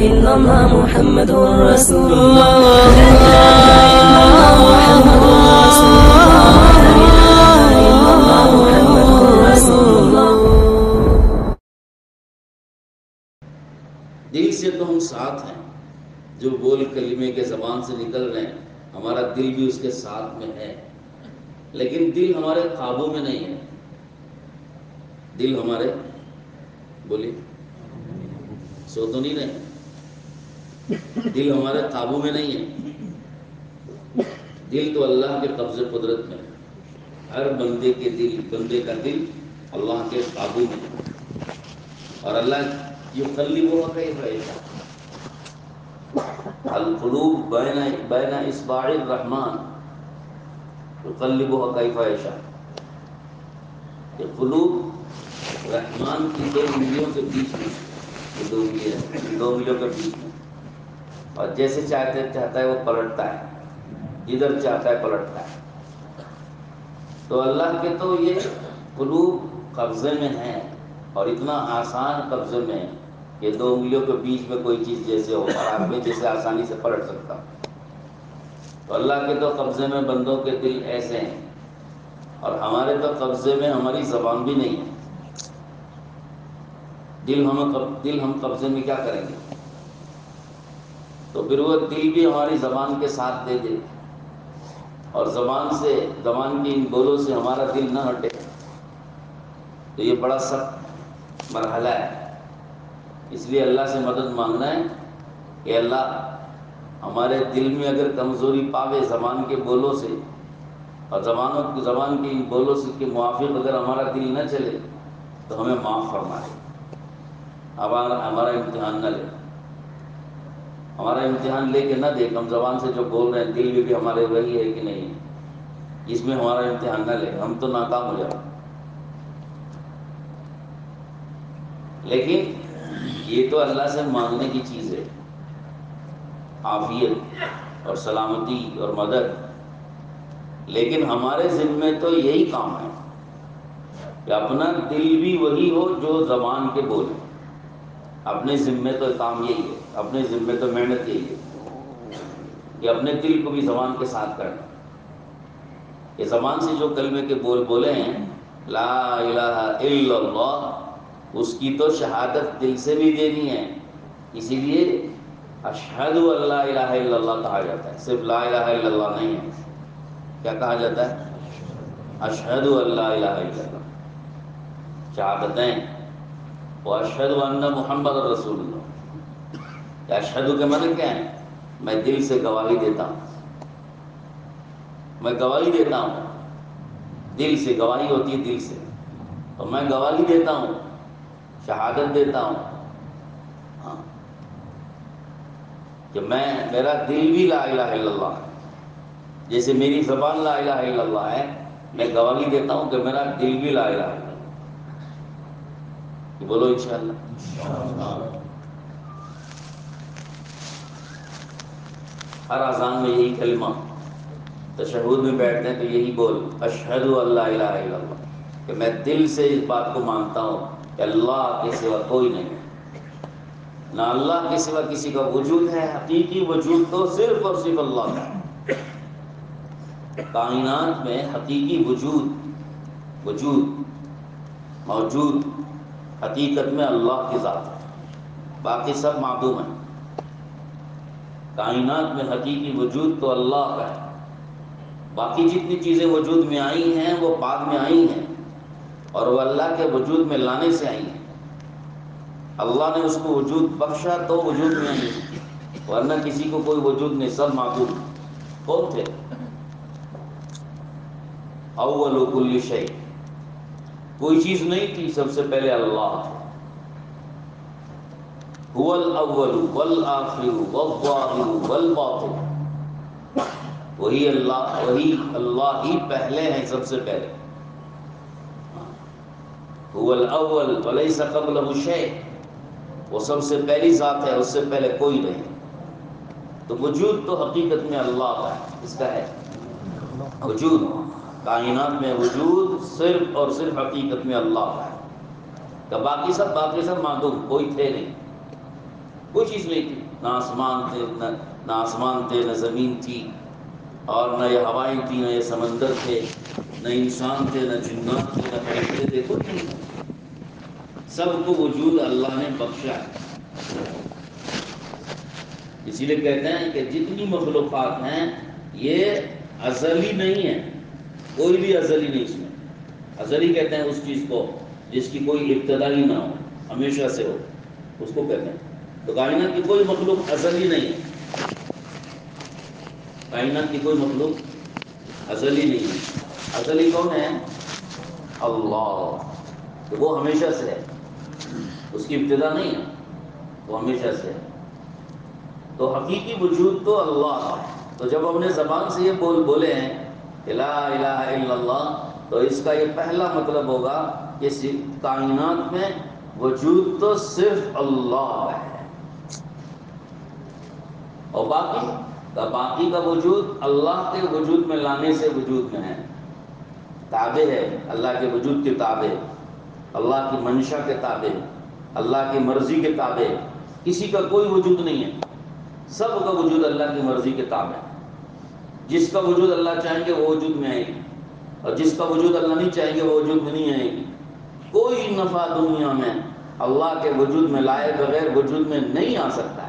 إلا الله محمد رسول الله لا إله إلا الله محمد رسول الله لا إله إلا الله محمد رسول الله. دل سے تو ہم ساتھ ہیں، جو بول کلمے کے زبان سے نکل رہے ہیں ہمارا دل بھی اس کے ساتھ میں ہے، لیکن دل ہمارے قابو میں نہیں ہے. دل ہمارے بولی سو تو نہیں رہے، دل ہمارے قابو میں نہیں ہے. دل تو اللہ کے قبضے قدرت میں ہے. ہر بندے کے دل، بندے کا دل اللہ کے قابو میں ہے. اور اللہ یقلبها کیف یشاء، القلوب بین اصبع الرحمن یقلبها کیف یشاء. یہ قلوب رحمان کی دو انگلیوں کے بیچ میں، یہ دو انگلیاں ہیں، دو انگلیوں کے بیچ میں، اور جیسے چاہتا ہے وہ پلٹتا ہے، جدھر چاہتا ہے پلٹتا ہے. تو اللہ کے تو یہ قلوب قبضے میں ہیں، اور اتنا آسان قبضے میں ہے کہ دو انگلیوں کے بیچ میں کوئی چیز جیسے ہو اور آدمی جیسے آسانی سے پلٹ سکتا. تو اللہ کے تو قبضے میں بندوں کے دل ایسے ہیں، اور ہمارے تو قبضے میں ہماری زبان بھی نہیں ہے. دل ہم قبضے میں کیا کریں گے؟ تو پھر وہ دل بھی ہماری زبان کے ساتھ دے دے، اور زبان کی ان بولوں سے ہمارا دل نہ ہٹے، تو یہ بڑا سخت مرحلہ ہے. اس لیے اللہ سے مدد مانگنا ہے کہ اللہ ہمارے دل میں اگر کمزوری پاوے زبان کے بولوں سے، اور زبان کی ان بولوں سے کے موافق اگر ہمارا دل نہ چلے تو ہمیں معاف فرما دے. ہمارا امتحان نہ لے، ہمارا امتحان لے کے نہ دیکھ ہم زبان سے جو بول رہے ہیں دل میں بھی ہمارے وہی ہے کہ نہیں، اس میں ہمارا امتحان نہ لے، ہم تو ناکام ہو جائیں. لیکن یہ تو اللہ سے مانگنے کی چیز ہے، عافیت اور سلامتی اور مدد. لیکن ہمارے ذمے تو یہی کام ہے کہ اپنا دل بھی وہی ہو جو زبان کے بولے. اپنے ذمے تو کام یہی ہے، اپنے ذمے تو محنت یہی ہے کہ اپنے دل کو بھی زبان کے ساتھ کرنا. کہ زبان سے جو کلمے کے بول بولے ہیں لا الہ الا اللہ، اس کی تو شہادت دل سے بھی دینی ہے. اسی لیے اشہد ان لا الہ الا اللہ کہا جاتا ہے، صرف لا الہ الا اللہ نہیں ہے. کیا کہا جاتا ہے؟ اشہد ان لا الہ الا اللہ، شہادتیں. واشہد ان محمد رسول اللہ. اشہد کے معنی کیا ہے؟ میں دل سے گواہی دیتا ہوں، میں گواہی دیتا ہوں. دل سے گواہی ہوتی ہے، دل سے. تو میں گواہی دیتا ہوں، شہادت دیتا ہوں ہاں کہ میرا دل بھی لا الہ الا اللہ ہے. جیسے میری زبان لا الہ الا اللہ ہے، میں گواہی دیتا ہوں کہ میرا دل بھی لا الہ الا اللہ. بولو انشاءاللہ. ہر اذان میں یہی کلمہ، تشہد میں بیٹھتے ہیں تو یہی بول اشہد ان لا الہ الا اللہ، کہ میں دل سے اس بات کو مانتا ہوں کہ اللہ کے سوا کوئی نہیں، نہ اللہ کے سوا کسی کا وجود ہے. حقیقی وجود تو صرف اور صرف اللہ کا ہے. کائنات میں حقیقی وجود موجود حقیقت میں اللہ کی ذات ہے، باقی سب معدوم ہیں. کائنات میں حقیقی وجود تو اللہ کا ہے. باقی جتنی چیزیں وجود میں آئی ہیں وہ بعد میں آئی ہیں، اور وہ اللہ کے وجود میں لانے سے آئی ہیں. اللہ نے اس کو وجود بخشا تو وجود میں آئی ہیں، ورنہ کسی کو کوئی وجود نہیں، سب معدوم. کون تھے؟ اول کل شیء، کوئی چیز نہیں تھی، سب سے پہلے اللہ تھے. هو الاول والآخر والظاہر والباطن. وہی اللہ ہی پہلے ہیں، سب سے پہلے. هو الاول وليس قبله شيء، وہ سب سے پہلی ذات ہے، اس سے پہلے کوئی نہیں. تو وجود تو حقیقت میں اللہ کا ہے. اس کا ہے وجود، کائنات میں وجود صرف اور صرف حقیقت میں اللہ کا ہے. کہ باقی سب معدوم، کوئی تھے نہیں. کوئی چیز نہیں تھی، نہ آسمان تھے، نہ آسمان تھے، نہ زمین تھی، اور نہ یہ ہوائیں تھیں، نہ یہ سمندر تھے، نہ انسان تھے، نہ جنات تھے، نہ فرشتے تھے، کچھ نہیں تھا۔ سب کو وجود اللہ نے بخشا ہے۔ اسی لیے کہتے ہیں کہ جتنی مخلوقات ہیں یہ ازلی نہیں ہے، کوئی بھی ازلی نہیں اس میں۔ ازلی کہتے ہیں اس چیز کو جس کی کوئی ابتدا ہی نہ ہو، ہمیشہ سے ہو، اس کو کہتے ہیں۔ تو کائنات کی کوئی مخلوق ازلی نہیں ہے، کائنات کی کوئی مخلوق ازلی نہیں ہے۔ ازلی کون ہے؟ اللہ، تو وہ ہمیشہ سے ہے، اس کی ابتدا نہیں ہے، وہ ہمیشہ سے ہے۔ تو حقیقی وجود تو اللہ ہے۔ تو جب ہم نے زبان سے یہ بولے ہیں کہ لا الہ الا اللہ، تو اس کا یہ پہلا مطلب ہوگا کہ کائنات میں وجود تو صرف اللہ ہے، اور باقی کا وجود اللہ کے وجود میں لانے سے وجود میں ہے، تابع ہے، اللہ کے وجود کے تابع، اللہ کی منشا کے تابع، اللہ کی مرضی کے تابع۔ کسی کا کوئی وجود نہیں ہے، سب کا وجود اللہ کی مرضی کے تابع ہے۔ جس کا وجود اللہ چاہیں گے وہ وجود میں آئے گی، اور جس کا وجود اللہ نہیں چاہیں گے وہ وجود میں نہیں آئے گی۔ کوئی نفع دنیا میں اللہ کے وجود میں لائے بغیر وجود میں نہیں آ سکتا ہے۔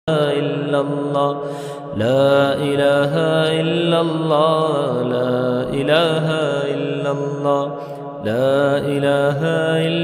إلا الله لا إله إلا الله لا إله إلا الله لا إله إلا